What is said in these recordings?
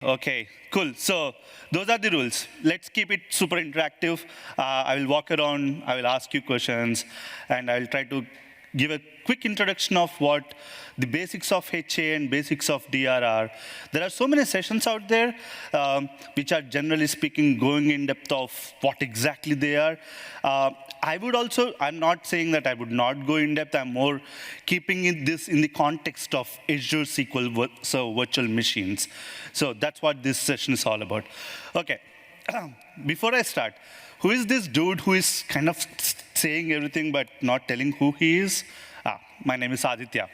Okay, cool. So those are the rules. Let's keep it super interactive. I will walk around, I will ask you questions, and I'll try to give a quick introduction of what the basics of HA and basics of DR are. There are so many sessions out there which are generally speaking going in depth of what exactly they are. I'm not saying that I would not go in depth. I'm more keeping this in the context of Azure SQL virtual machines. So that's what this session is all about. Okay, before I start, who is this dude who is kind of saying everything but not telling who he is? My name is Aditya.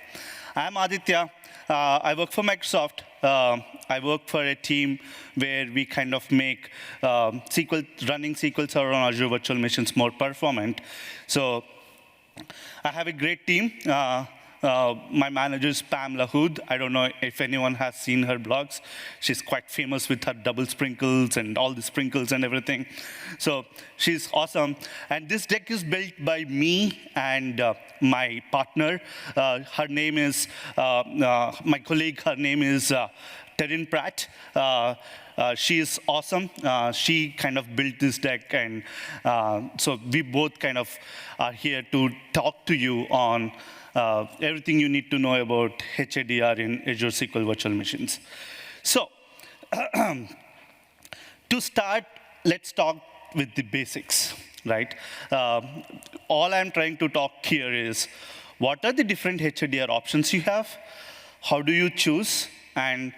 I'm Aditya. I work for Microsoft. I work for a team where we kind of make running SQL Server on Azure virtual machines more performant. So I have a great team. My manager is Pamela Hood. I don't know if anyone has seen her blogs. She's quite famous with her double sprinkles and all the sprinkles and everything. So she's awesome. And this deck is built by me and my partner. Her name is, my colleague, her name is Terrin Pratt. She is awesome. She kind of built this deck, and so we both kind of are here to talk to you on everything you need to know about HADR in Azure SQL virtual machines. So to start, let's talk with the basics, right? All I'm trying to talk here is, what are the different HADR options you have? How do you choose? And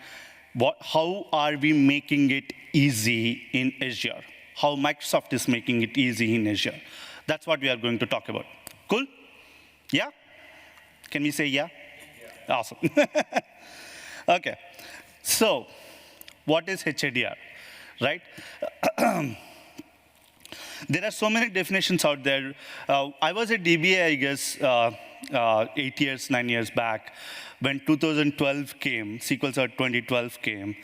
how are we making it easy in Azure? How Microsoft is making it easy in Azure? That's what we are going to talk about. Cool? Yeah? Can we say yeah? Yeah. Awesome. Okay. So what is HADR, right? There are so many definitions out there. I was a DBA, I guess, 9 years back, when 2012 came, SQL Server 2012 came,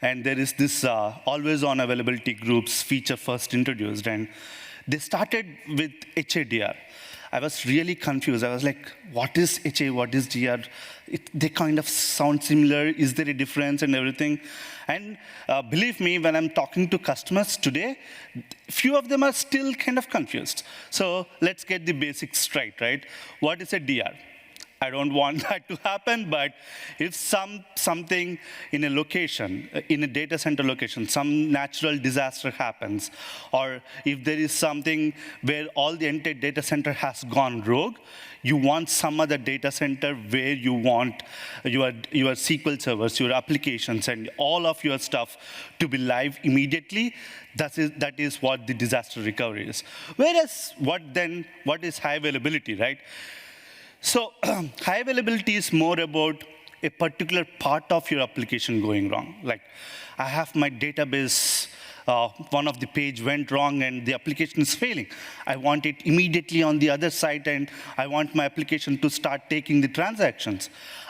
and there is this always-on availability groups feature first introduced, and they started with HADR. I was really confused. I was like, what is HA, what is DR? They kind of sound similar. Is there a difference and everything? And believe me, when I'm talking to customers today, few of them are still kind of confused. So let's get the basics straight, right? What is a DR? I don't want that to happen, but if something in a location, in a data center location, some natural disaster happens, or if there is something where all the entire data center has gone rogue, you want some other data center where you want your SQL servers, your applications, and all of your stuff to be live immediately. That is what the disaster recovery is. Whereas, what is high availability, right? So high availability is more about a particular part of your application going wrong. Like, I have my database, one of the page went wrong and the application is failing. I want it immediately on the other side, and I want my application to start taking the transactions.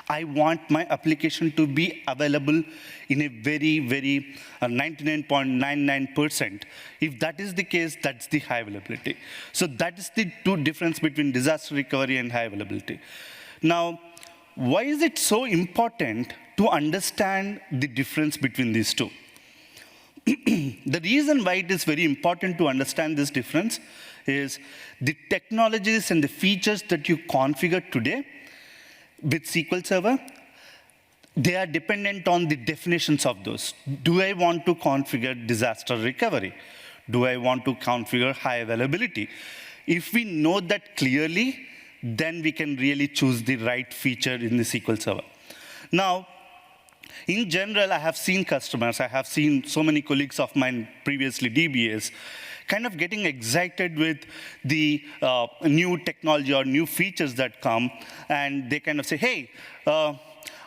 I want my application to be available in a very, very 99.99%. If that is the case, that's the high availability. So that is the two difference between disaster recovery and high availability. Now, why is it so important to understand the difference between these two? The reason why it is very important to understand this difference is the technologies and the features that you configure today with SQL Server, they are dependent on the definitions of those. Do I want to configure disaster recovery? Do I want to configure high availability? If we know that clearly, then we can really choose the right feature in the SQL Server. Now, in general, I have seen customers, I have seen so many colleagues of mine, previously DBAs, kind of getting excited with the new technology or new features that come, and they kind of say, hey,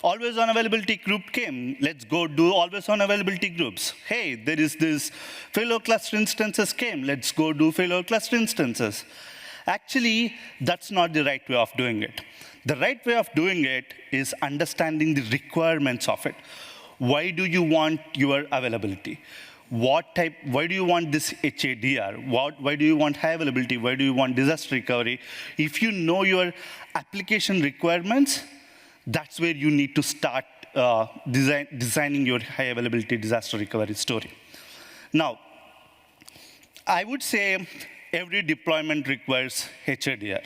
always-on availability group came. Let's go do always-on availability groups. Hey, there is this failure cluster instances came. Let's go do failure cluster instances. Actually, that's not the right way of doing it. The right way of doing it is understanding the requirements of it. Why do you want your availability? Why do you want this HADR? Why do you want high availability? Why do you want disaster recovery? If you know your application requirements, that's where you need to start designing your high availability disaster recovery story. Now, I would say every deployment requires HADR.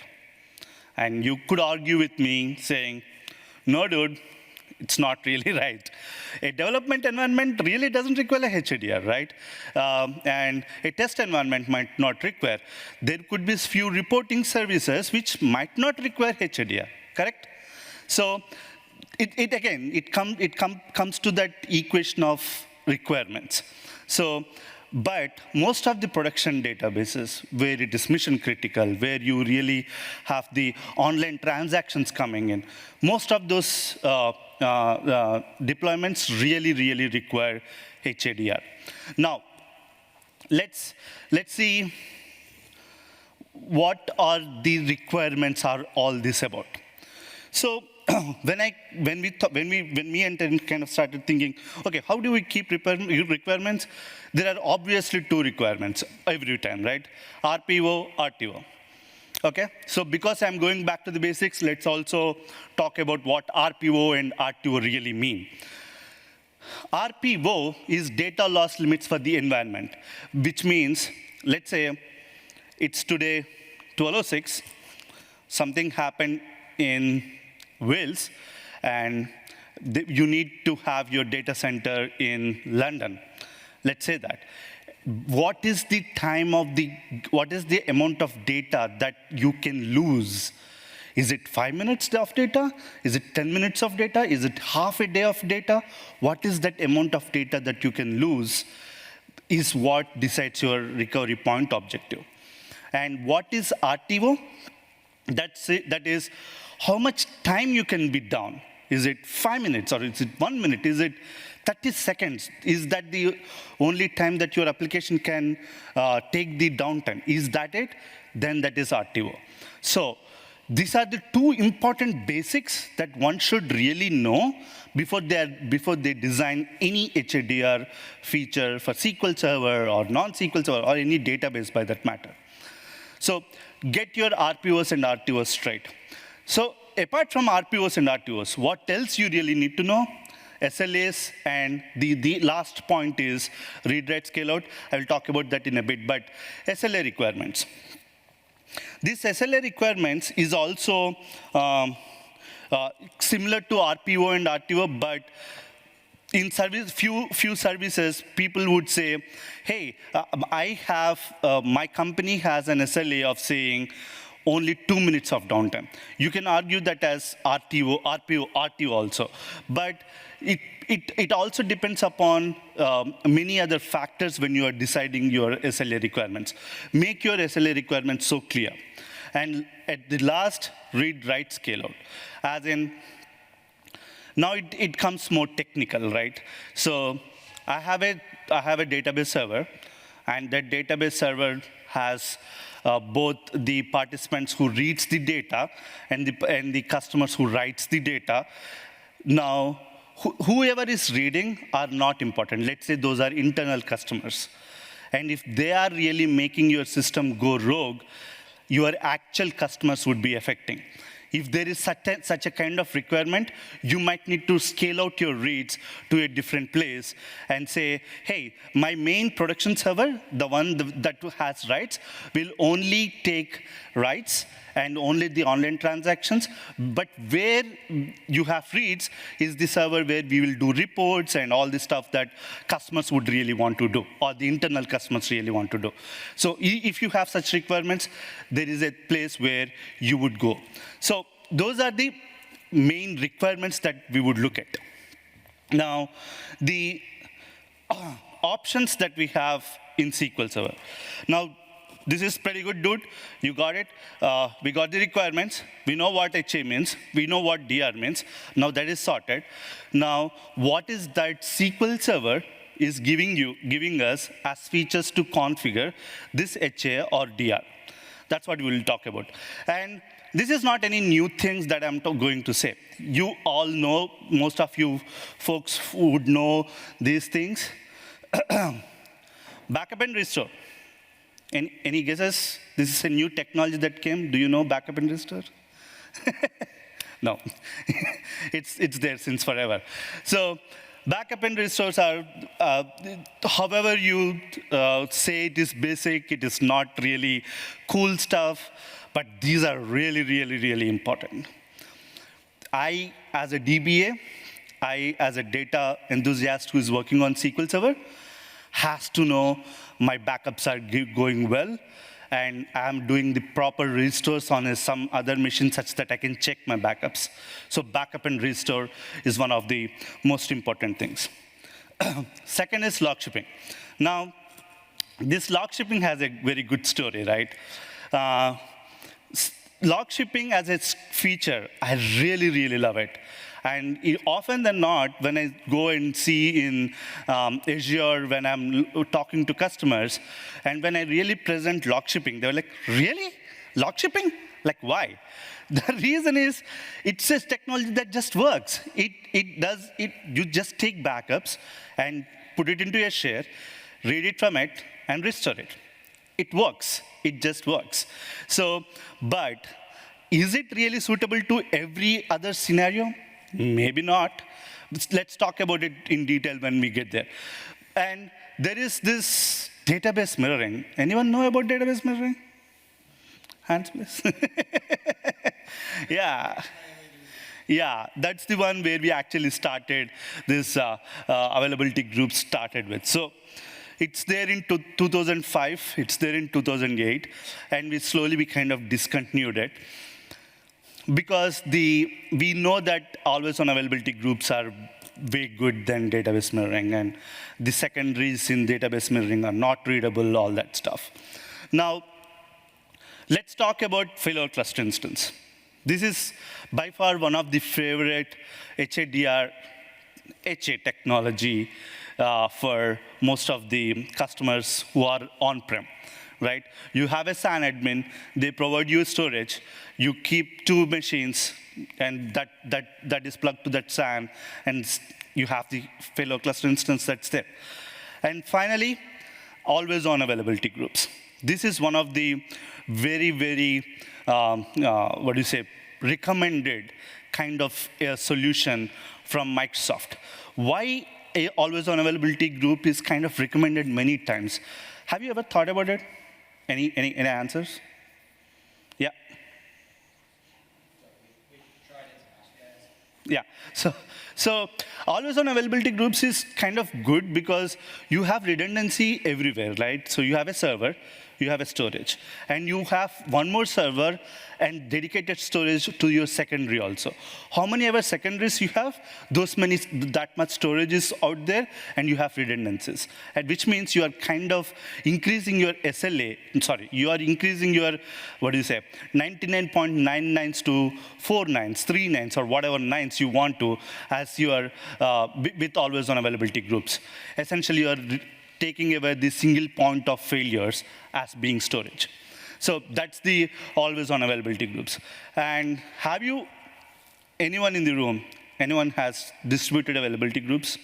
And you could argue with me saying, no, dude, it's not really right. A development environment really doesn't require a HADR, right? And a test environment might not require. There could be few reporting services which might not require HADR, correct? So it comes to that equation of requirements. So, but most of the production databases where it is mission critical, where you really have the online transactions coming in, most of those deployments really require HADR. Now, let's see what are the requirements are all this about. So when me and Ted kind of started thinking, okay, how do we keep requirements? There are obviously two requirements every time, right? RPO, RTO. Okay, so because I'm going back to the basics, let's also talk about what RPO and RTO really mean. RPO is data loss limits for the environment, which means, let's say it's today 12:06, something happened in Wales, and you need to have your data center in London. Let's say that. What is the amount of data that you can lose? Is it 5 minutes of data? Is it 10 minutes of data? Is it half a day of data? What is that amount of data that you can lose is what decides your recovery point objective. And what is RTO? That is how much time you can be down. Is it 5 minutes, or is it 1 minute? Is it 30 seconds? Is that the only time that your application can take the downtime? Is that it? Then that is RTO. So these are the two important basics that one should really know before they design any HADR feature for SQL Server or non-SQL Server or any database by that matter. So get your RPOs and RTOs straight. So apart from RPOs and RTOs, what else you really need to know? SLAs, and the last point is read, write, scale out. I will talk about that in a bit, but SLA requirements. These SLA requirements is also similar to RPO and RTO, but in few services, people would say, hey, my company has an SLA of saying only 2 minutes of downtime. You can argue that as RTO, RPO, RTO also. But it also depends upon many other factors when you are deciding your SLA requirements. Make your SLA requirements so clear. And at the last, read, write, scale out. As in, now it comes more technical, right? So I have a database server, and that database server has both the participants who reads the data and the customers who writes the data. Now, whoever is reading are not important. Let's say those are internal customers. And if they are really making your system go rogue, your actual customers would be affecting. If there is such a kind of requirement, you might need to scale out your reads to a different place and say, hey, my main production server, the one that has writes, will only take writes and only the online transactions. But where you have reads is the server where we will do reports and all the stuff that customers would really want to do, or the internal customers really want to do. So if you have such requirements, there is a place where you would go. So those are the main requirements that we would look at. Now, the options that we have in SQL Server. Now, this is pretty good, dude. You got it. We got the requirements. We know what HA means. We know what DR means. Now that is sorted. Now, what is that SQL Server is giving us as features to configure this HA or DR? That's what we will talk about. And this is not any new things that I'm going to say. You all know, most of you folks would know these things. Backup and restore. Any guesses? This is a new technology that came. Do you know backup and restore? No, it's there since forever. So backup and restores are, however you say it is basic, it is not really cool stuff, but these are really, really, really important. I, as a DBA, I, as a data enthusiast who is working on SQL Server, has to know my backups are going well, and I'm doing the proper restores on some other machine such that I can check my backups. So backup and restore is one of the most important things. Second is log shipping. Now, this log shipping has a very good story, right? Log shipping as its feature, I really, really love it. And often than not, when I go and see in Azure, when I'm talking to customers, and when I really present log shipping, they're like, really? Log shipping? Like, why? The reason is, it's a technology that just works. You just take backups and put it into a share, read it from it, and restore it. It works. It just works. So, but is it really suitable to every other scenario? Maybe not. Let's talk about it in detail when we get there. And there is this database mirroring. Anyone know about database mirroring? Hands, please. Yeah, that's the one where we actually started this availability group started with. So it's there in 2005, it's there in 2008, and we kind of discontinued it. Because we know that always-on availability groups are way good than database mirroring, and the secondaries in database mirroring are not readable, all that stuff. Now, let's talk about failover cluster instance. This is by far one of the favorite HADR, HA technology for most of the customers who are on-prem. Right? You have a SAN admin, they provide you storage, you keep 2 machines, and that is plugged to that SAN, and you have the failover cluster instance that's there. And finally, always-on availability groups. This is one of the very, very, recommended kind of a solution from Microsoft. Why a always-on availability group is kind of recommended many times? Have you ever thought about it? Any answers? Yeah. Yeah. So always-on availability groups is kind of good because you have redundancy everywhere, right? So you have a server, you have a storage, and you have one more server and dedicated storage to your secondary also. How many ever secondaries you have, that much storage is out there, and you have redundancies, and which means you are kind of increasing your SLA, you are increasing your, 99.99s to 4 nines, 3 nines, or whatever nines you want to, as you are with always-on availability groups. Essentially, you are taking away the single point of failures as being storage. So that's the always-on availability groups. And have you, anyone in the room, anyone has distributed availability groups?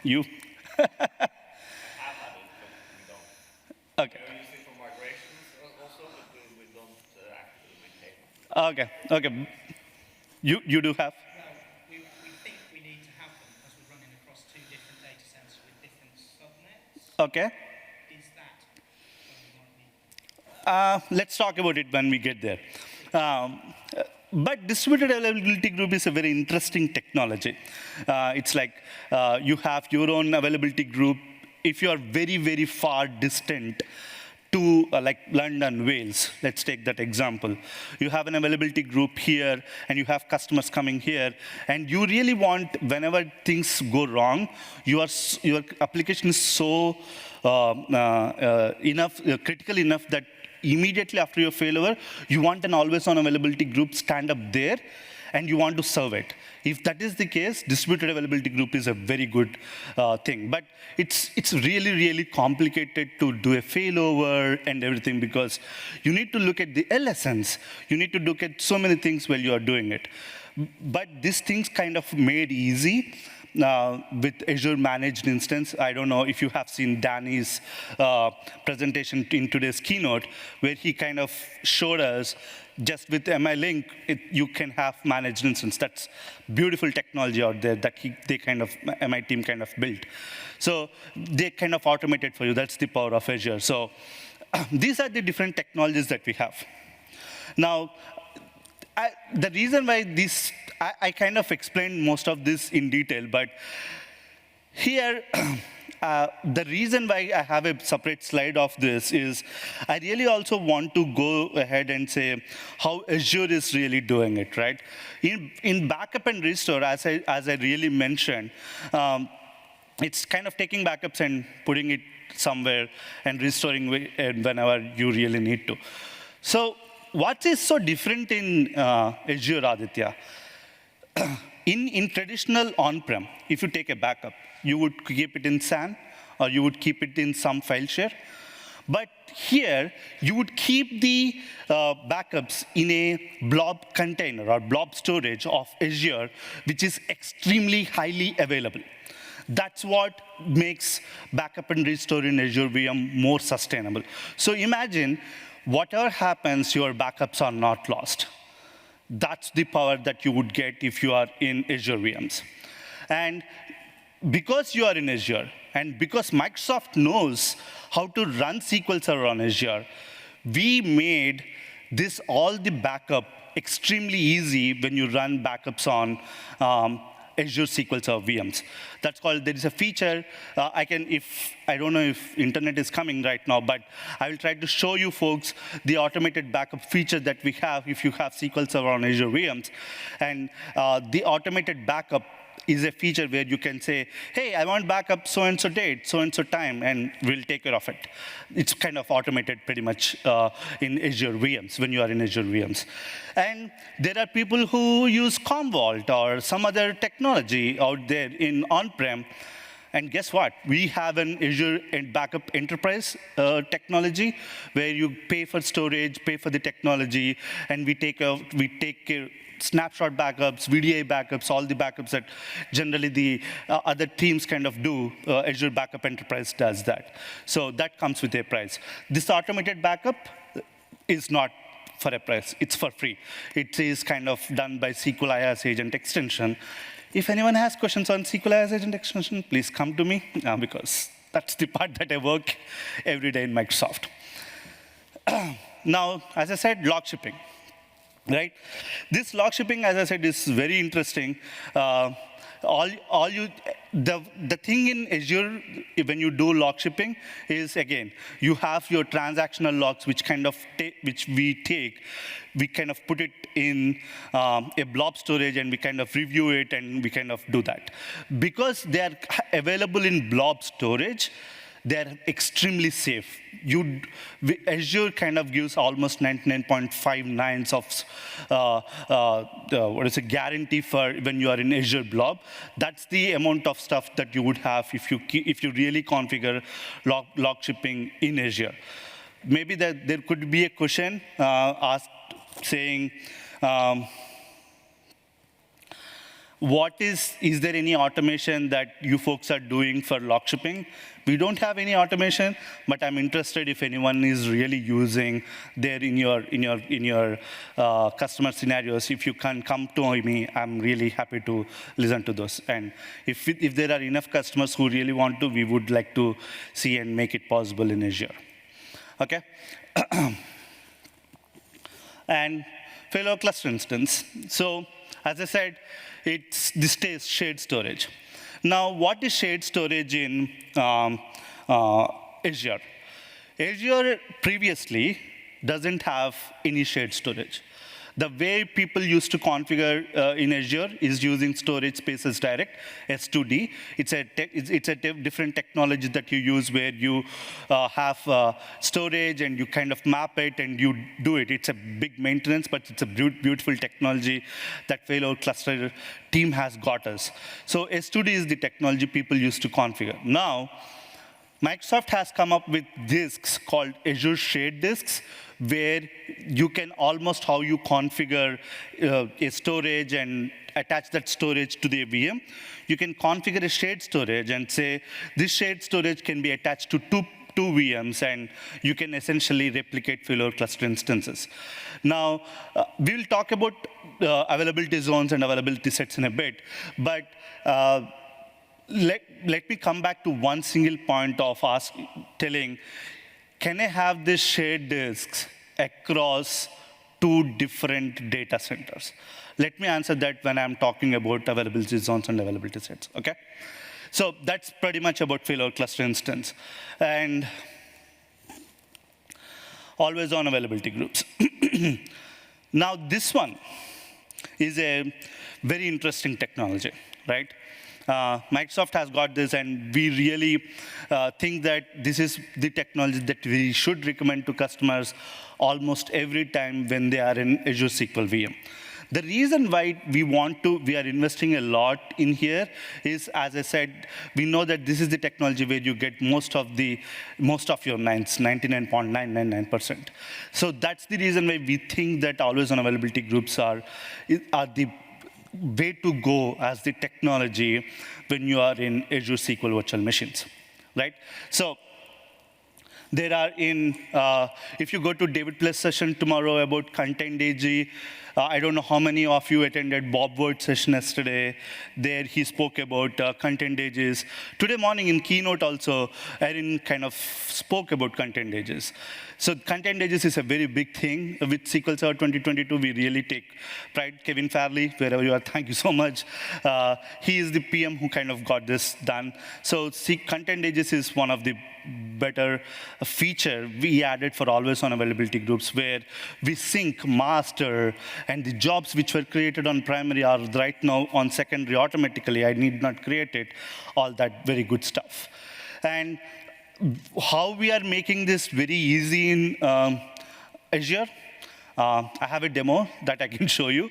You? Okay. Okay. You do have? We think we need to have them because we're running across 2 different data centers with different subnets. Okay. Is that Let's talk about it when we get there. But distributed availability group is a very interesting technology. It's like you have your own availability group. If you are very, very far distant to like London, Wales, let's take that example. You have an availability group here, and you have customers coming here, and you really want, whenever things go wrong, your application is so critical enough that immediately after your failover, you want an always-on availability group stand up there, and you want to serve it. If that is the case, distributed availability group is a very good thing. But it's really, really complicated to do a failover and everything, because you need to look at the LSNs. You need to look at so many things while you are doing it. But these things kind of made easy with Azure Managed Instance. I don't know if you have seen Danny's presentation in today's keynote, where he kind of showed us just with MI Link, you can have managed instance. That's beautiful technology out there that MI team kind of built. So they kind of automate it for you. That's the power of Azure. So these are the different technologies that we have. Now, the reason why I kind of explained most of this in detail, but here, the reason why I have a separate slide of this is I really also want to go ahead and say how Azure is really doing it, right? In backup and restore, as I really mentioned, it's kind of taking backups and putting it somewhere and restoring whenever you really need to. So what is so different in Azure, Aditya? In traditional on-prem, if you take a backup, you would keep it in SAN, or you would keep it in some file share. But here, you would keep the backups in a blob container or blob storage of Azure, which is extremely highly available. That's what makes backup and restore in Azure VM more sustainable. So imagine, whatever happens, your backups are not lost. That's the power that you would get if you are in Azure VMs. And because you are in Azure, and because Microsoft knows how to run SQL Server on Azure, we made all the backup extremely easy when you run backups on Azure SQL Server VMs. That's called, there is a feature, I don't know if internet is coming right now, but I will try to show you folks the automated backup feature that we have if you have SQL Server on Azure VMs. And the automated backup is a feature where you can say, hey, I want backup so-and-so date, so-and-so time, and we'll take care of it. It's kind of automated pretty much in Azure VMs, when you are in Azure VMs. And there are people who use Commvault or some other technology out there in on-prem. And guess what? We have an Azure Backup Enterprise technology where you pay for storage, pay for the technology, and we take care snapshot backups, VDI backups, all the backups that generally the other teams kind of do. Azure Backup Enterprise does that. So that comes with a price. This automated backup is not for a price. It's for free. It is kind of done by SQL IaaS agent extension. If anyone has questions on SQL IaaS agent extension, please come to me, because that's the part that I work every day in Microsoft. Now, as I said, log shipping. Right? This log shipping, as I said, is very interesting. The thing in Azure, when you do log shipping, is again, you have your transactional logs, which we kind of put it in a blob storage, and we kind of review it, and we kind of do that. Because they are available in blob storage, they're extremely safe. Azure kind of gives almost 99.59 of guarantee for when you are in Azure Blob. That's the amount of stuff that you would have if you really configure log shipping in Azure. Maybe there could be a question asked saying, is there any automation that you folks are doing for log shipping? We don't have any automation, but I'm interested if anyone is really using there in your customer scenarios. If you can come to me, I'm really happy to listen to those. And if there are enough customers who really want to, we would like to see and make it possible in Azure. Okay? And failure cluster instance. So as I said, this is shared storage. Now, what is shared storage in Azure? Azure previously doesn't have any shared storage. The way people used to configure in Azure is using storage spaces direct, S2D. It's a different technology that you use where you have storage and you kind of map it and you do it. It's a big maintenance, but it's a beautiful technology that Failover Cluster team has got us. So S2D is the technology people used to configure. Now, Microsoft has come up with disks called Azure Shared Disks, where you can almost how you configure a storage and attach that storage to the VM. You can configure a shared storage and say, this shared storage can be attached to two VMs, and you can essentially replicate failover cluster instances. Now, we will talk about availability zones and availability sets in a bit, but let me come back to one single point of telling, can I have these shared disks across two different data centers? Let me answer that when I'm talking about availability zones and availability sets, okay? So that's pretty much about failover cluster instance. And always on availability groups. Now this one is a very interesting technology, right? Microsoft has got this, and we really think that this is the technology that we should recommend to customers almost every time when they are in Azure SQL VM. The reason why we are investing a lot in here is, as I said, we know that this is the technology where you get most of your nines, 99.999%. So that's the reason why we think that always-on availability groups are the way to go as the technology when you are in Azure SQL virtual machines, right? So there are if you go to David Plus session tomorrow about Content AG, I don't know how many of you attended Bob Ward's session yesterday. There he spoke about content ages. Today morning in keynote also, Erin kind of spoke about content ages. So content ages is a very big thing. With SQL Server 2022, we really take pride. Kevin Farley, wherever you are, thank you so much. He is the PM who kind of got this done. So content ages is one of the better feature we added for always-on availability groups, where we sync master and the jobs which were created on primary are right now on secondary automatically. I need not create it, all that very good stuff. And how we are making this very easy in Azure, I have a demo that I can show you.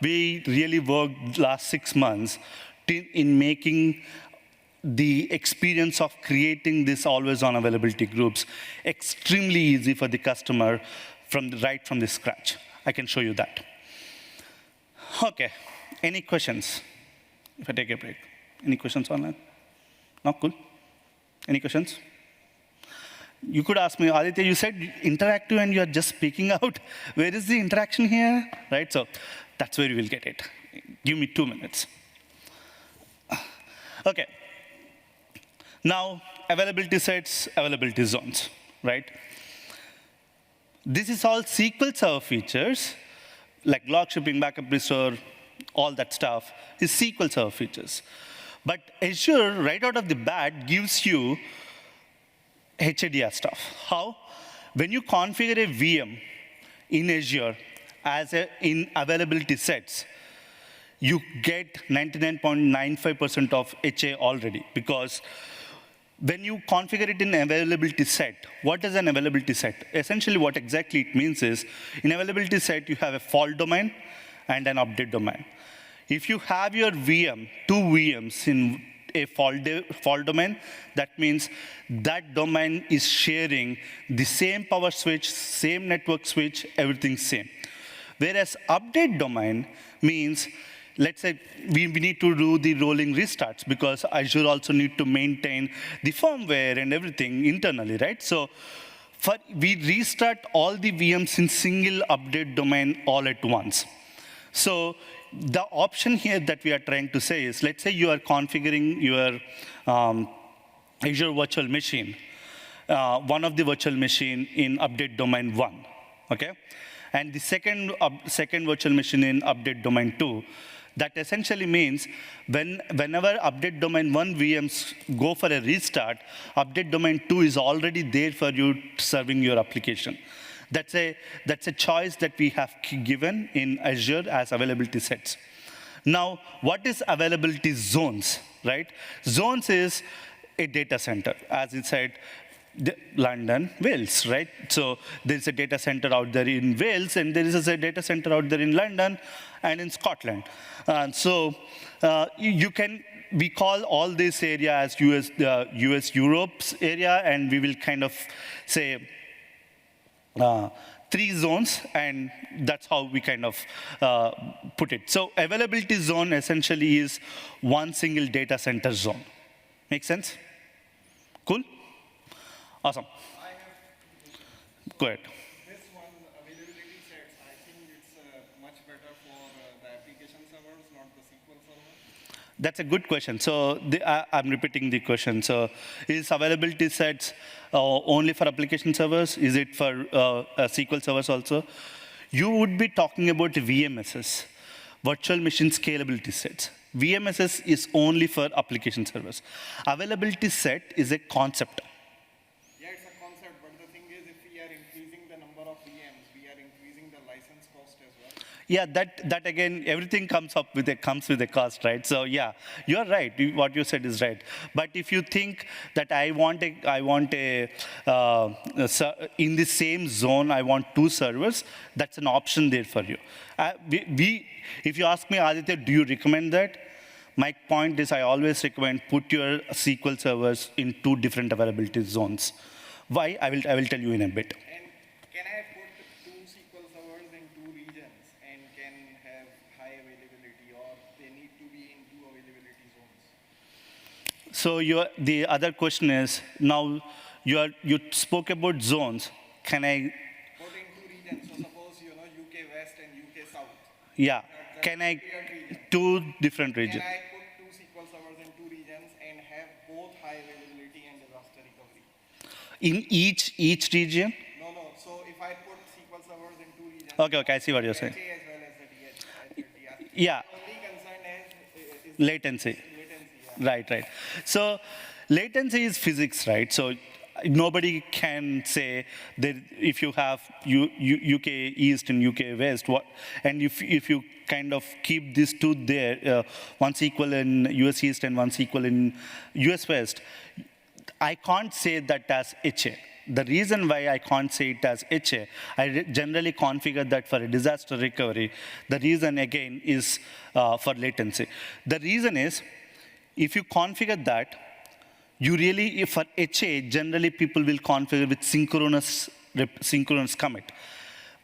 We really worked last 6 months in making the experience of creating this always-on availability groups extremely easy for the customer right from the scratch. I can show you that. Okay, any questions? If I take a break. Any questions online? No, cool. Any questions? You could ask me, Aditya, you said interactive and you are just speaking out. Where is the interaction here? Right, so that's where you will get it. Give me 2 minutes. Okay. Now, availability sets, availability zones, right? This is all SQL Server features, like log shipping, backup restore, all that stuff is SQL Server features. But Azure, right out of the bat, gives you HADR stuff. How? When you configure a VM in Azure in availability sets, you get 99.95% of HA already, because when you configure it in availability set, what is an availability set? Essentially, what exactly it means is, in availability set, you have a fault domain and an update domain. If you have your VM, 2 VMs in a fault domain, that means that domain is sharing the same power switch, same network switch, everything same. Whereas update domain means, let's say we need to do the rolling restarts, because Azure also need to maintain the firmware and everything internally, right? So we restart all the VMs in single update domain all at once. So the option here that we are trying to say is, let's say you are configuring your Azure virtual machine, one of the virtual machine in update domain 1, okay? And the second virtual machine in update domain 2. That essentially means whenever update domain 1 VMs go for a restart, update domain 2 is already there for you serving your application. That's a choice that we have given in Azure as availability sets. Now, what is availability zones, right? Zones is a data center, as it said, London, Wales, right? So there's a data center out there in Wales, and there is a data center out there in London and in Scotland. So we call all this area as US Europe's area, and we will kind of say 3 zones, and that's how we kind of put it. So availability zone essentially is one single data center zone. Make sense? Cool? Awesome. Go ahead. This one, availability sets, I think it's much better for the application servers, not the SQL server. That's a good question. So I'm repeating the question. So is availability sets only for application servers? Is it for SQL servers also? You would be talking about VMSs, virtual machine scalability sets. VMSs is only for application servers. Availability set is a concept. Yeah, it's a concept, but the thing is, if we are increasing the number of VMs, we are increasing the license cost as well. Yeah, that again, everything comes with a cost, right? So yeah, you're right. What you said is right. But if you think that I want in the same zone, I want 2 servers, that's an option there for you. If you ask me, Aditya, do you recommend that? My point is, I always recommend put your SQL servers in 2 different availability zones. Why? I will tell you in a bit. And can I put 2 SQL servers in 2 regions and can have high availability, or they need to be in 2 availability zones? So the other question is, now you spoke about zones. Can I? Put in 2 regions. So suppose UK West and UK South. Yeah. Can I? 2 different regions. Can I put 2 SQL servers in 2 regions and have both high availability and disaster recovery? In each region? No. So if I put SQL servers in 2 regions, Okay, I see what you're saying. HA as well as the DH. Yeah. The only concern is Latency. latency. Yeah. Right. So latency is physics, right? So nobody can say that if you have UK East and UK West, and if you kind of keep these 2 there, one SQL in US East and one SQL in US West, I can't say that as HA. The reason why I can't say it as HA, I generally configure that for a disaster recovery. The reason, again, is for latency. The reason is, if you configure that, for HA, generally people will configure with synchronous commit.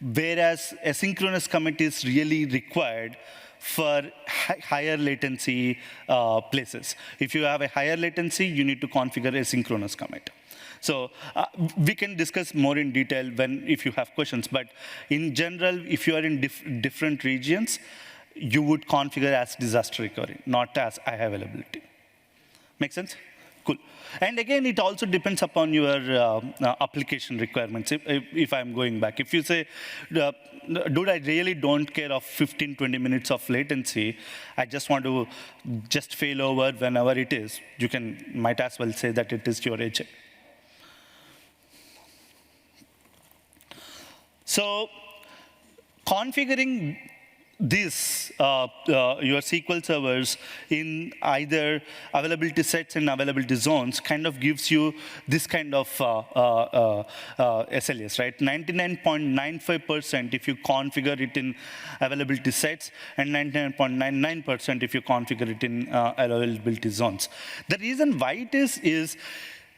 Whereas asynchronous commit is really required for higher latency places. If you have a higher latency, you need to configure asynchronous commit. So we can discuss more in detail if you have questions. But in general, if you are in different regions, you would configure as disaster recovery, not as high availability. Make sense? Cool. And again, it also depends upon your application requirements. If I'm going back, if you say, dude, I really don't care of 15, 20 minutes of latency. I just want to just fail over whenever it is. You might as well say that it is your HA. So configuring this, your SQL servers in either availability sets and availability zones kind of gives you this kind of SLAs, right? 99.95% if you configure it in availability sets, and 99.99% if you configure it in availability zones. The reason why it is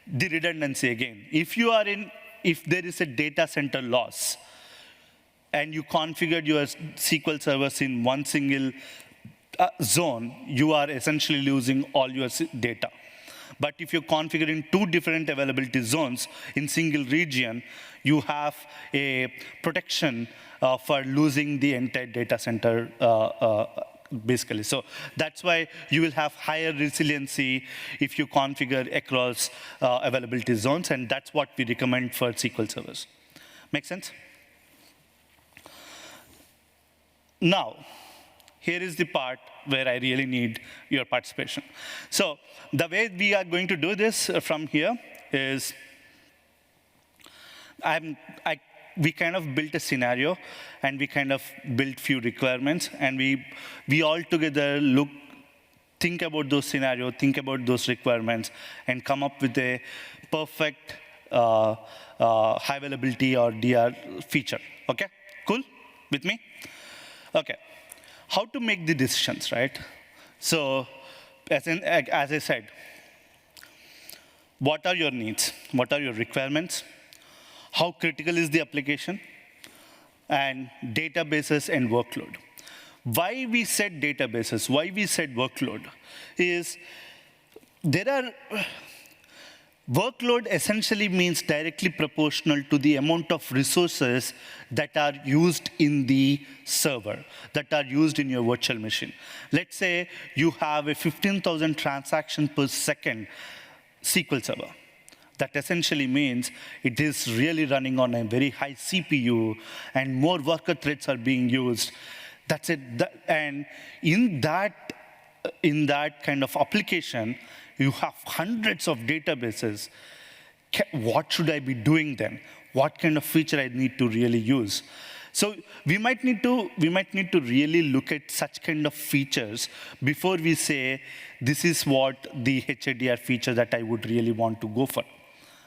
the redundancy again. If there is a data center loss, and you configured your SQL servers in one single zone, you are essentially losing all your data. But if you configure in 2 different availability zones in single region, you have a protection for losing the entire data center basically. So that's why you will have higher resiliency if you configure across availability zones, and that's what we recommend for SQL servers. Make sense? Now, here is the part where I really need your participation. So the way we are going to do this from here is we kind of built a scenario, and we kind of built few requirements, and we all together think about those scenarios, think about those requirements, and come up with a perfect high availability or DR feature. Okay, cool with me? Okay, how to make the decisions, right? So, as I said, what are your needs? What are your requirements? How critical is the application? and databases and workload. Why we said databases, why we said workload, is there are workload essentially means directly proportional to the amount of resources that are used in the server, that are used in your virtual machine. Let's say you have a 15,000 transaction per second SQL Server. That essentially means it is really running on a very high CPU and more worker threads are being used. That's it. And in that kind of application, you have hundreds of databases. What should I be doing then? What kind of feature I need to really use? So we might need to really look at such kind of features before we say this is what the HADR feature that I would really want to go for.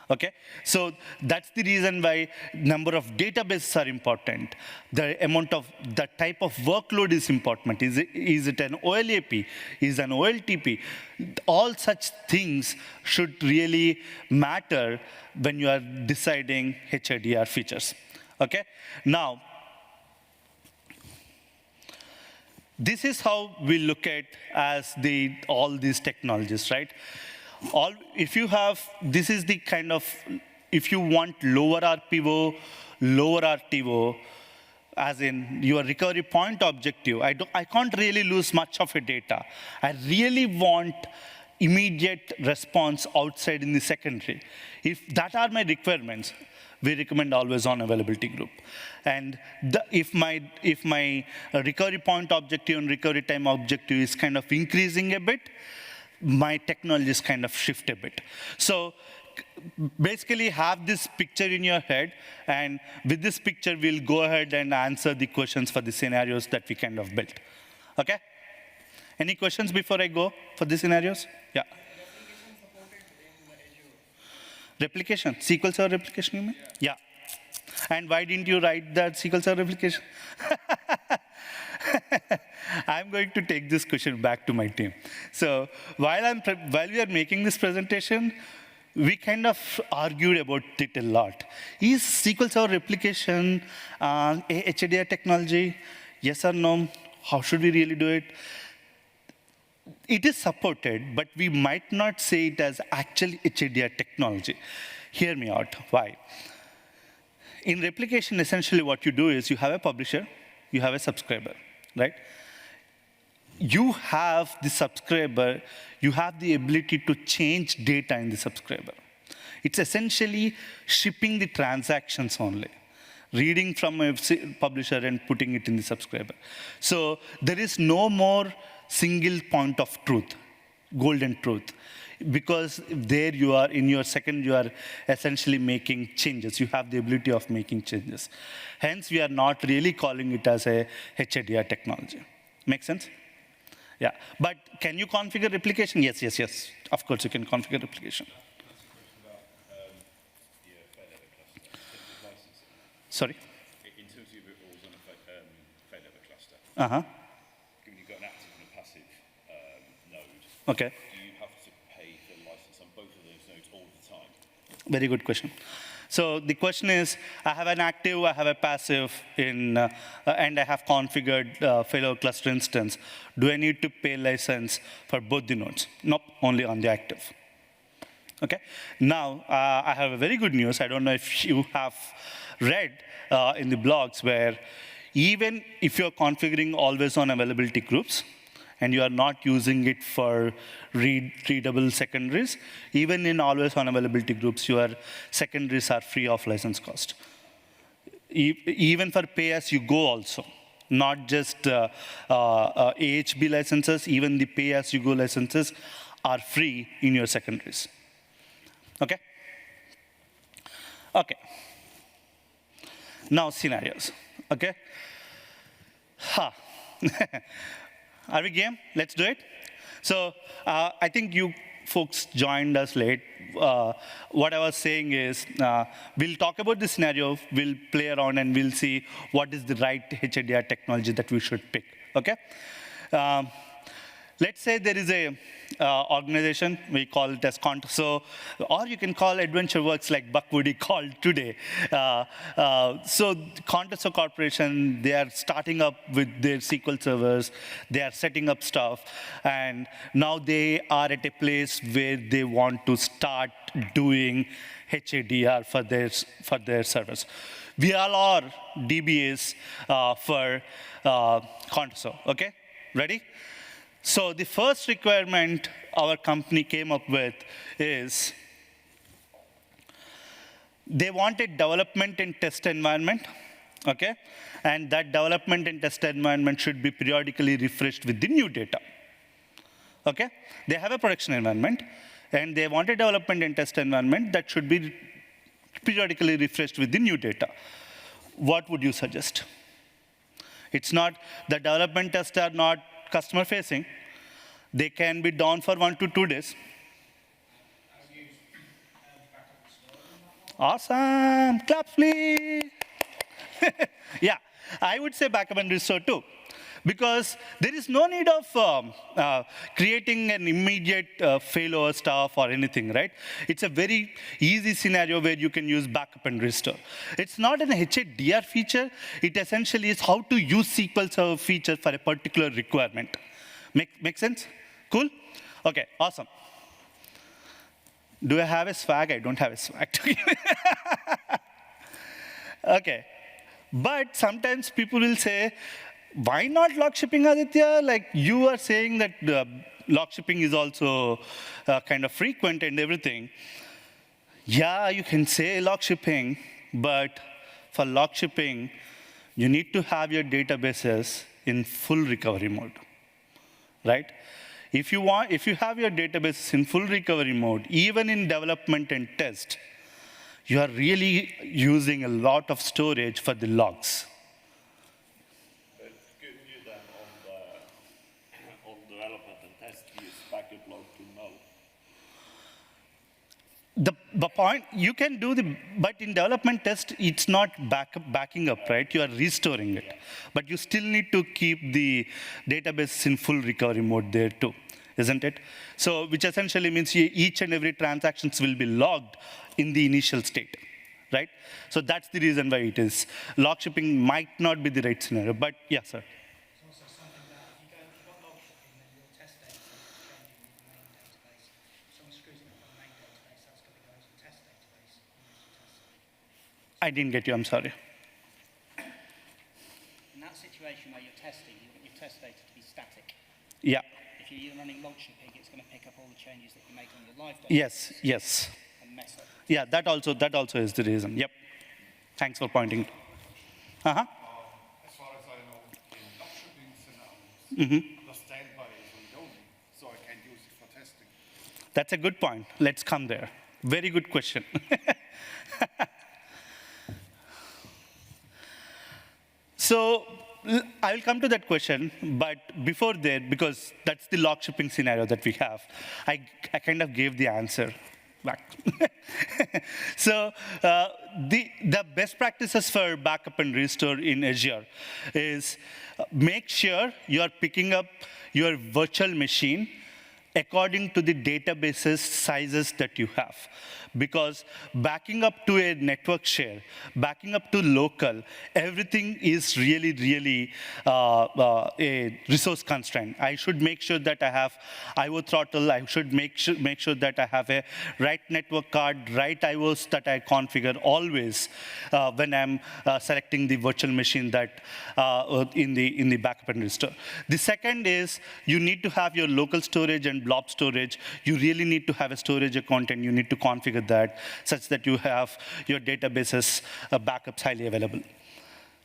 Okay, so that's the reason why number of databases are important. The type of workload is important. Is it an OLAP? Is it an OLTP? All such things should really matter when you are deciding HADR features. Okay, now this is how we look at as all these technologies, right? If you have, this is the kind of, if you want lower RPO, lower RTO, as in your recovery point objective, I can't really lose much of a data. I really want immediate response outside in the secondary. If that are my requirements, we recommend always on availability group. And if my recovery point objective and recovery time objective is kind of increasing a bit, my technologies kind of shift a bit. So basically have this picture in your head, and with this picture, we'll go ahead and answer the questions for the scenarios that we kind of built. Okay? Any questions before I go for the scenarios? Yeah. Replication, SQL Server replication, you mean? Yeah. And why didn't you write that SQL Server replication? I'm going to take this question back to my team. So while we are making this presentation, we kind of argued about it a lot. Is SQL Server replication a HADR technology? Yes or no? How should we really do it? It is supported, but we might not say it as actually HADR technology. Hear me out. Why? In replication, essentially what you do is you have a publisher, you have a subscriber, right? You have the subscriber, you have the ability to change data in the subscriber. It's essentially shipping the transactions only, reading from a publisher and putting it in the subscriber. So there is no more single point of truth, golden truth, because there you are, in your second, you are essentially making changes. You have the ability of making changes. Hence, we are not really calling it as a HADR technology. Make sense? Yeah, but can you configure replication? Yes, yes, yes. Of course, you can configure replication. Sorry? In terms of your rules on a failover cluster, Uh-huh. given you've got an active and a passive node, Okay. do you have to pay for the license on both of those nodes all the time? Very good question. So the question is, I have an active, I have a passive, and I have configured failover cluster instance. Do I need to pay license for both the nodes? Nope, only on the active. Okay. Now, I have a very good news. I don't know if you have read in the blogs where even if you're configuring always on availability groups, and you are not using it for readable secondaries, even in always on availability groups, your secondaries are free of license cost. Even for pay-as-you-go also, not just AHB licenses, even the pay-as-you-go licenses are free in your secondaries. Okay? Okay. Now scenarios, okay? Ha. Are we game? Let's do it. So I think you folks joined us late. What I was saying is we'll talk about the scenario, we'll play around, and we'll see what is the right HADR technology that we should pick, okay? Let's say there is a organization, we call it as Contoso, or you can call AdventureWorks like Buck Woody called today. So Contoso Corporation, they are starting up with their SQL servers, they are setting up stuff, and now they are at a place where they want to start doing HADR for their servers. We all are DBAs for Contoso, okay? Ready? So the first requirement our company came up with is they wanted development and test environment, okay? And that development and test environment should be periodically refreshed with the new data, okay? They have a production environment, and they want a development and test environment that should be periodically refreshed with the new data. What would you suggest? It's not, the development tests are not customer facing. They can be down for 1 to 2 days. Awesome, claps please. Yeah, I would say backup and restore too. Because there is no need of creating an immediate failover stuff or anything, right? It's a very easy scenario where you can use backup and restore. It's not an HADR feature. It essentially is how to use SQL Server feature for a particular requirement. Make sense? Cool? Okay, awesome. Do I have a swag? I don't have a swag to give. Okay. But sometimes people will say, why not log shipping, Aditya? Like, you are saying that log shipping is also kind of frequent and everything. Yeah, you can say log shipping, but for log shipping, you need to have your databases in full recovery mode, right? If you have your databases in full recovery mode, even in development and test, you are really using a lot of storage for the logs. Development and test use backup log to null. The point, you can do but in development test, it's not backing up, right? You are restoring it. But you still need to keep the database in full recovery mode there too, isn't it? So, which essentially means each and every transactions will be logged in the initial state, right? So that's the reason why it is. Log shipping might not be the right scenario, but yeah, sir. I didn't get you, I'm sorry. In that situation where you're testing, you want your test data to be static. Yeah. If you're running log shipping, it's going to pick up all the changes that you make on your live data. Yes, yes. And mess up. Yeah, that also is the reason. Yep. Thanks for pointing. As far as I know, in log shipping scenarios, the standby is read only, so I can't use it for testing. That's a good point. Let's come there. Very good question. So I will come to that question, but before that, because that's the log shipping scenario that we have, I kind of gave the answer back. So the best practices for backup and restore in Azure is make sure you are picking up your virtual machine according to the databases sizes that you have. Because backing up to a network share, backing up to local, everything is really, really a resource constraint. I should make sure that I have IO throttle. I should make sure that I have a right network card, right IOs that I configure always when I'm selecting the virtual machine that in the backup and restore. The second is you need to have your local storage and blob storage. You really need to have a storage account, and you need to configure that such that you have your databases backups highly available.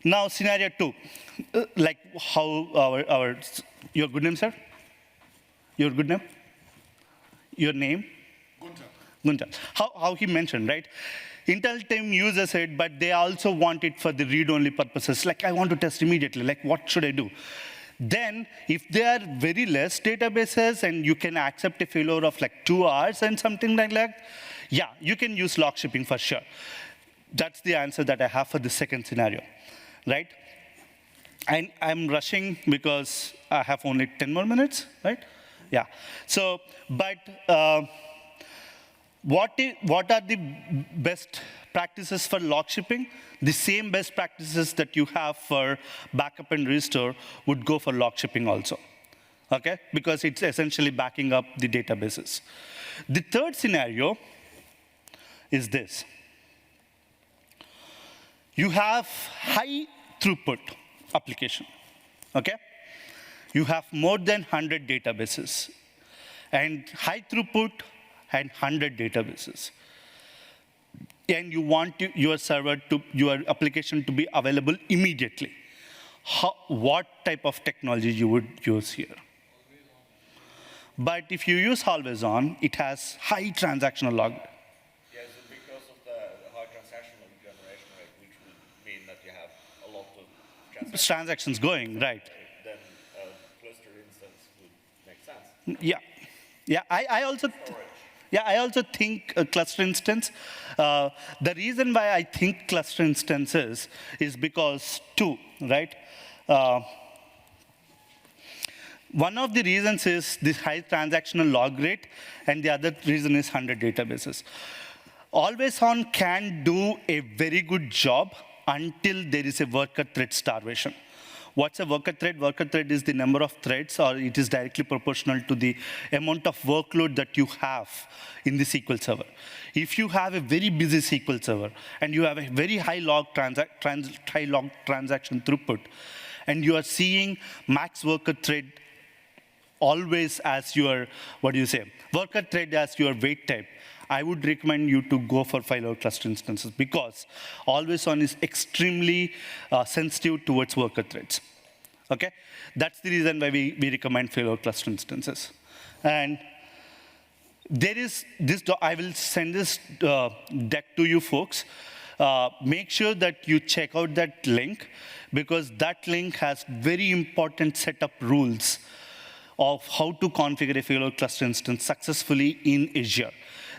Now, scenario 2, like how your good name, sir? Your good name? Your name? Gunter. How he mentioned, right? Intel team uses it, but they also want it for the read-only purposes. Like, I want to test immediately. Like, what should I do? Then, if there are very less databases and you can accept a failure of like 2 hours and something like that, yeah, you can use log shipping for sure. That's the answer that I have for the second scenario, right? And I'm rushing because I have only 10 more minutes, right? Yeah. So, but what are the best practices for log shipping? The same best practices that you have for backup and restore would go for log shipping also, okay? Because it's essentially backing up the databases. The third scenario is this. You have high throughput application, okay? You have more than 100 databases, and high throughput and 100 databases. And you want your application to be available immediately. What type of technology you would use here? But if you use always on, it has high transactional log. Yeah, so because of the high transactional generation rate, which would mean that you have a lot of Transactions going, right. then a cluster instance would make sense. Yeah. Yeah, I also think a cluster instance. The reason why I think cluster instances is because two, right? One of the reasons is this high transactional log rate, and the other reason is 100 databases. Always on can do a very good job until there is a worker thread starvation. What's a worker thread? Worker thread is the number of threads, or it is directly proportional to the amount of workload that you have in the SQL Server. If you have a very busy SQL Server and you have a very high log transaction throughput, and you are seeing max worker thread always as your, worker thread as your wait type, I would recommend you to go for failover cluster instances, because always on is extremely sensitive towards worker threads. Okay? That's the reason why we recommend failover cluster instances. And there is this, I will send this deck to you folks. Make sure that you check out that link, because that link has very important setup rules of how to configure a failover cluster instance successfully in Azure.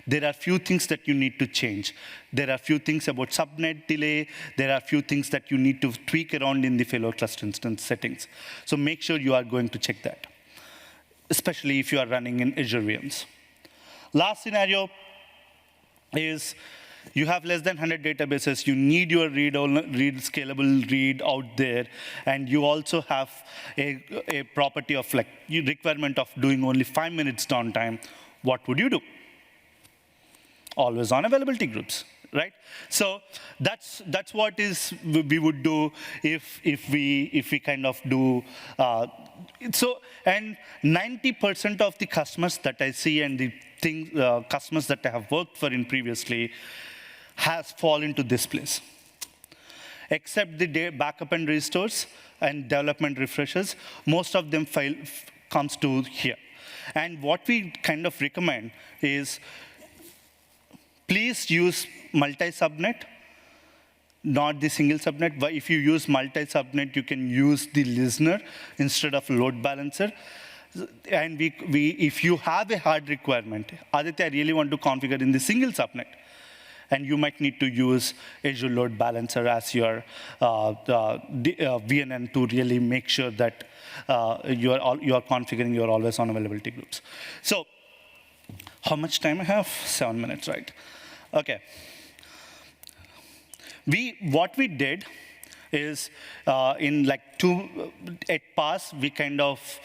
There are few things that you need to change. There are few things about subnet delay. There are few things that you need to tweak around in the failover cluster instance settings. So make sure you are going to check that, especially if you are running in Azure VMs. Last scenario is you have less than 100 databases. You need your scalable read out there, and you also have a property of requirement of doing only 5 minutes downtime. What would you do? Always on availability groups, right? So that's what we would do if we kind of do. And 90% of the customers that I see and the customers that I have worked for in previously has fallen into this place. Except the backup and restores and development refreshes, most of them comes to here. And what we kind of recommend is, please use multi-subnet, not the single subnet. But if you use multi-subnet, you can use the listener instead of load balancer. And if you have a hard requirement, Aditya, I really want to configure in the single subnet, and you might need to use Azure Load Balancer as your VNN to really make sure that you are configuring your always-on availability groups. So how much time I have? 7 minutes, right? Okay. What we did is in at PASS, we kind of,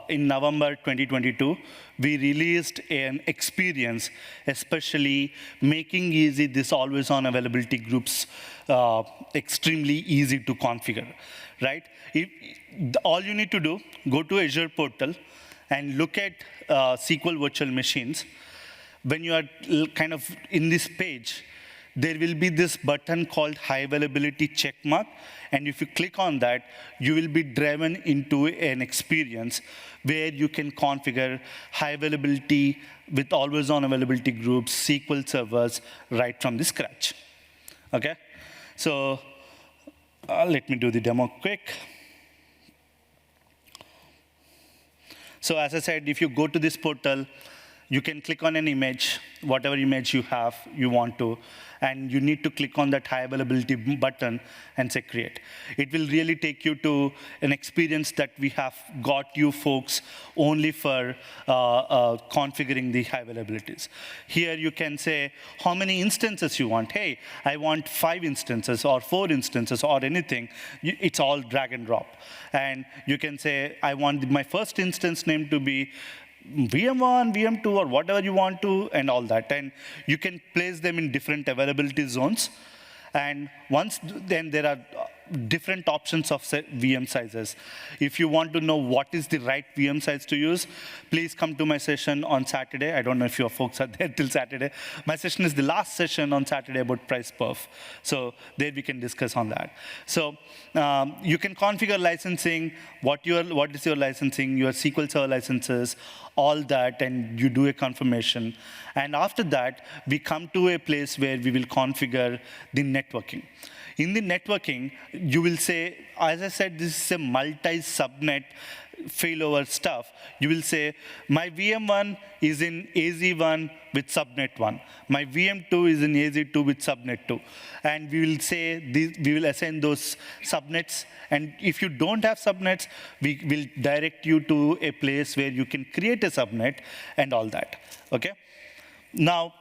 in November 2022, we released an experience, especially making easy this always-on availability groups extremely easy to configure, right? All you need to do, go to Azure portal and look at SQL virtual machines. When you are kind of in this page, there will be this button called high availability checkmark. And if you click on that, you will be driven into an experience where you can configure high availability with always-on availability groups, SQL servers, right from the scratch. Okay? So let me do the demo quick. So as I said, if you go to this portal, You can click on an image, whatever image you want to, and you need to click on that high availability button and say create. It will really take you to an experience that we have got you folks only for configuring the high availabilities. Here you can say how many instances you want. Hey, I want 5 instances or 4 instances or anything. It's all drag and drop. And you can say, I want my first instance name to be VM1, VM2, or whatever you want to, and all that. And you can place them in different availability zones. And then there are different options of VM sizes. If you want to know what is the right VM size to use, please come to my session on Saturday. I don't know if your folks are there till Saturday. My session is the last session on Saturday about price perf. So there we can discuss on that. So you can configure licensing, what is your licensing, your SQL Server licenses, all that, and you do a confirmation. And after that, we come to a place where we will configure the networking. In the networking, you will say, as I said, this is a multi-subnet failover stuff. You will say, my VM1 is in AZ1 with subnet 1. My VM2 is in AZ2 with subnet 2. And we will say, we will assign those subnets. And if you don't have subnets, we will direct you to a place where you can create a subnet and all that. Okay? Now,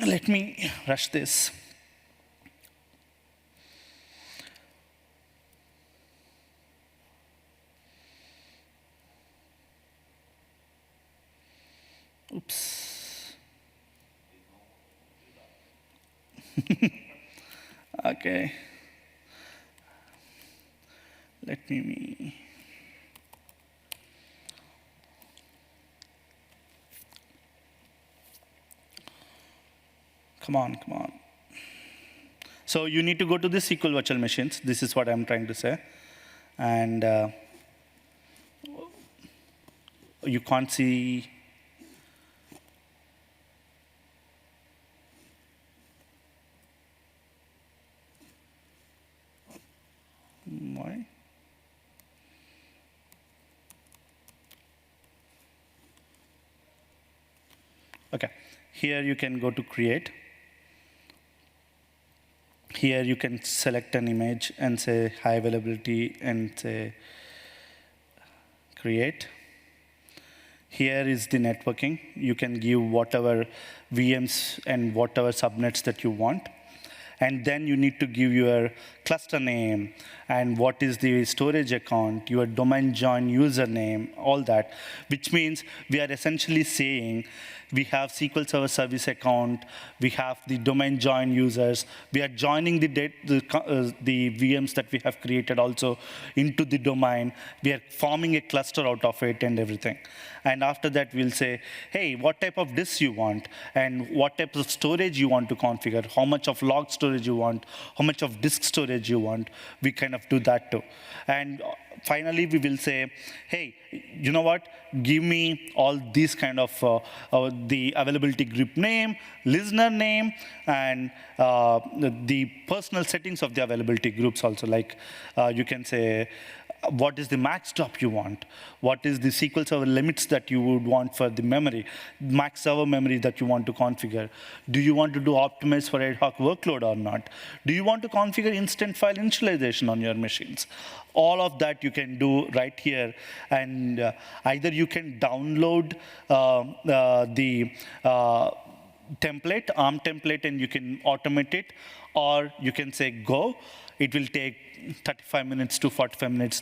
let me rush this. Oops. Okay. Let me. Come on, come on. So you need to go to the SQL virtual machines. This is what I'm trying to say. And you can't see. Why? Okay, here you can go to create. Here you can select an image and say high availability and say create. Here is the networking. You can give whatever VMs and whatever subnets that you want. And then you need to give your cluster name and what is the storage account, your domain join username, all that, which means we are essentially saying we have SQL Server service account, we have the domain join users, we are joining the VMs that we have created also into the domain, we are forming a cluster out of it and everything. And after that, we'll say, hey, what type of disk you want, and what type of storage you want to configure, how much of log storage you want, how much of disk storage you want. We kind of do that too. And finally, we will say, hey, you know what? Give me all these kind of the availability group name, listener name, and the personal settings of the availability groups also. Like you can say, what is the max job you want? What is the SQL Server limits that you would want for the memory, max server memory that you want to configure? Do you want to do optimize for ad hoc workload or not? Do you want to configure instant file initialization on your machines? All of that you can do right here. And either you can download the template, ARM template, and you can automate it, or you can say go. It will take 35 minutes to 45 minutes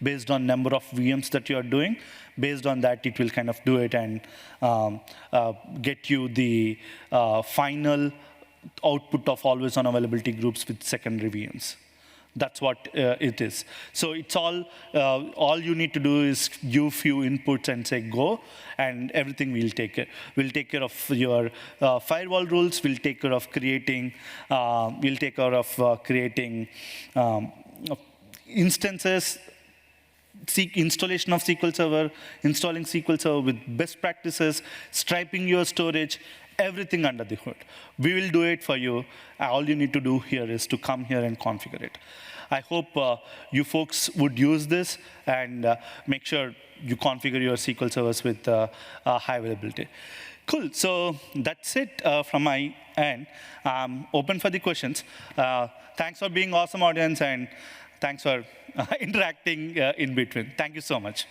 based on number of VMs that you are doing. Based on that, it will kind of do it and get you the final output of always on availability groups with secondary VMs. That's what it is. So it's all you need to do is give few inputs and say go, and everything will take care. We'll take care of your firewall rules. We'll take care of creating. We'll take care of creating instances, installation of SQL Server, installing SQL Server with best practices, striping your storage, everything under the hood. We will do it for you. All you need to do here is to come here and configure it. I hope you folks would use this and make sure you configure your SQL servers with high availability. Cool, so that's it from my end. I'm open for the questions. Thanks for being awesome audience, and thanks for interacting in between. Thank you so much.